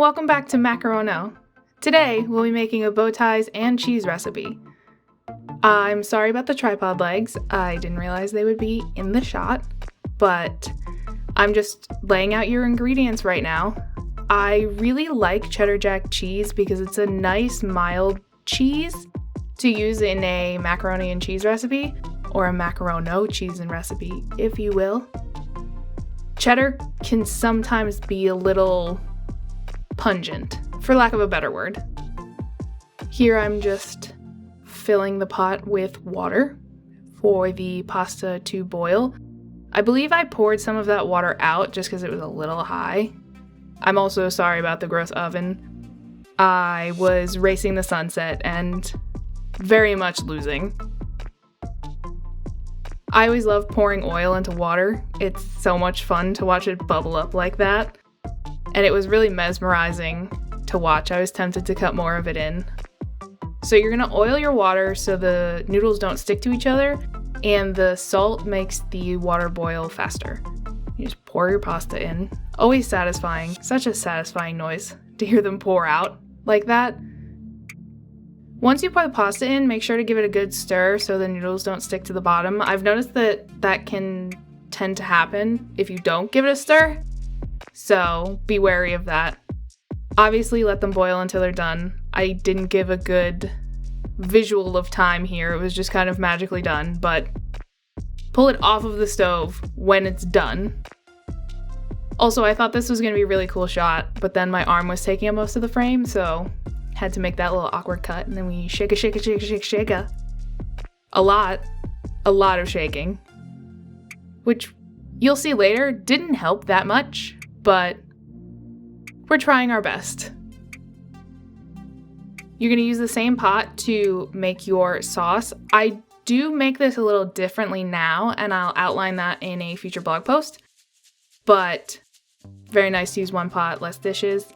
welcome back to MacaroNO. Today, we'll be making a Bowties and cheese recipe. I'm sorry about the tripod legs. I didn't realize they would be in the shot, but I'm just laying out your ingredients right now. I really like cheddar jack cheese because it's a nice, mild cheese to use in a macaroni and cheese recipe, or a MacaroNO cheese and recipe, if you will. Cheddar can sometimes be a little pungent, for lack of a better word. Here I'm just filling the pot with water for the pasta to boil. I believe I poured some of that water out just because it was a little high. I'm also sorry about the gross oven. I was racing the sunset and very much losing. I always love pouring oil into water. It's so much fun to watch it bubble up like that. And it was really mesmerizing to watch. I was tempted to cut more of it in. So you're gonna oil your water so the noodles don't stick to each other, and the salt makes the water boil faster. You just pour your pasta in. Always satisfying. Such a satisfying noise to hear them pour out like that. Once you pour the pasta in, make sure to give it a good stir so the noodles don't stick to the bottom. I've noticed that can tend to happen if you don't give it a stir, so be wary of that. Obviously, let them boil until they're done. I didn't give a good visual of time here. It was just kind of magically done, but pull it off of the stove when it's done. Also, I thought this was going to be a really cool shot, but then my arm was taking up most of the frame, so had to make that little awkward cut, and then we shake a. A lot of shaking, which you'll see later didn't help that much, but we're trying our best. You're gonna use the same pot to make your sauce. I do make this a little differently now, and I'll outline that in a future blog post, but very nice to use one pot, less dishes.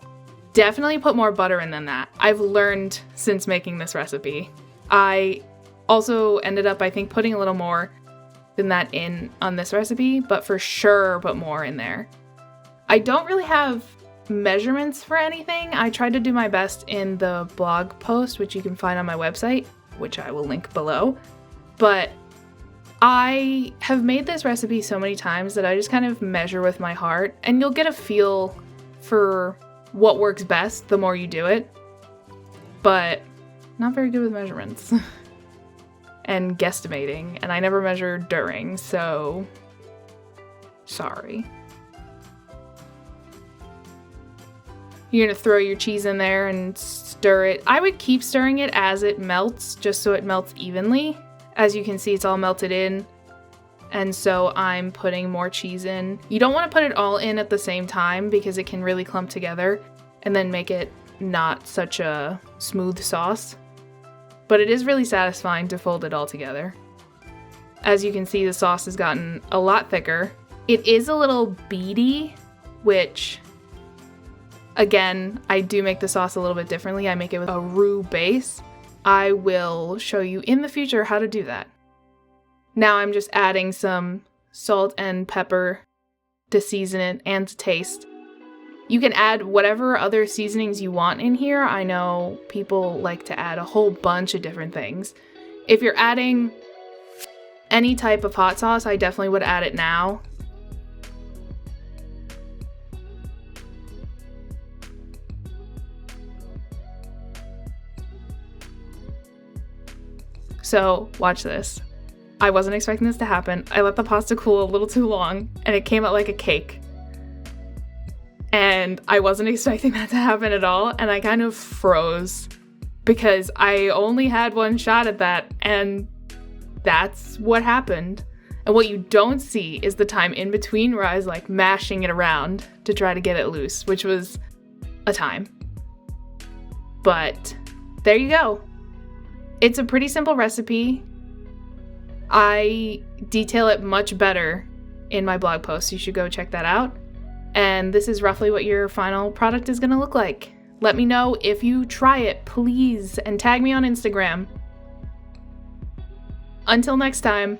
Definitely put more butter in than that. I've learned since making this recipe. I also ended up, I think, putting a little more than that in on this recipe, but for sure put more in there. I don't really have measurements for anything. I tried to do my best in the blog post, which you can find on my website, which I will link below. But I have made this recipe so many times that I just kind of measure with my heart, and you'll get a feel for what works best the more you do it, but not very good with measurements and guesstimating, and I never measure during, so sorry. You're gonna throw your cheese in there and stir it. I would keep stirring it as it melts, just so it melts evenly. As you can see, it's all melted in, and so I'm putting more cheese in. You don't want to put it all in at the same time because it can really clump together and then make it not such a smooth sauce. But it is really satisfying to fold it all together. As you can see, the sauce has gotten a lot thicker. It is a little beady, which, again, I do make the sauce a little bit differently. I make it with a roux base. I will show you in the future how to do that. Now I'm just adding some salt and pepper to season it and to taste. You can add whatever other seasonings you want in here. I know people like to add a whole bunch of different things. If you're adding any type of hot sauce, I definitely would add it now. So, watch this. I wasn't expecting this to happen. I let the pasta cool a little too long, and it came out like a cake. And I wasn't expecting that to happen at all, and I kind of froze because I only had one shot at that, and that's what happened. And what you don't see is the time in between where I was like mashing it around to try to get it loose, which was a time. But there you go. It's a pretty simple recipe. I detail it much better in my blog post. You should go check that out. And this is roughly what your final product is going to look like. Let me know if you try it, please, and tag me on Instagram. Until next time.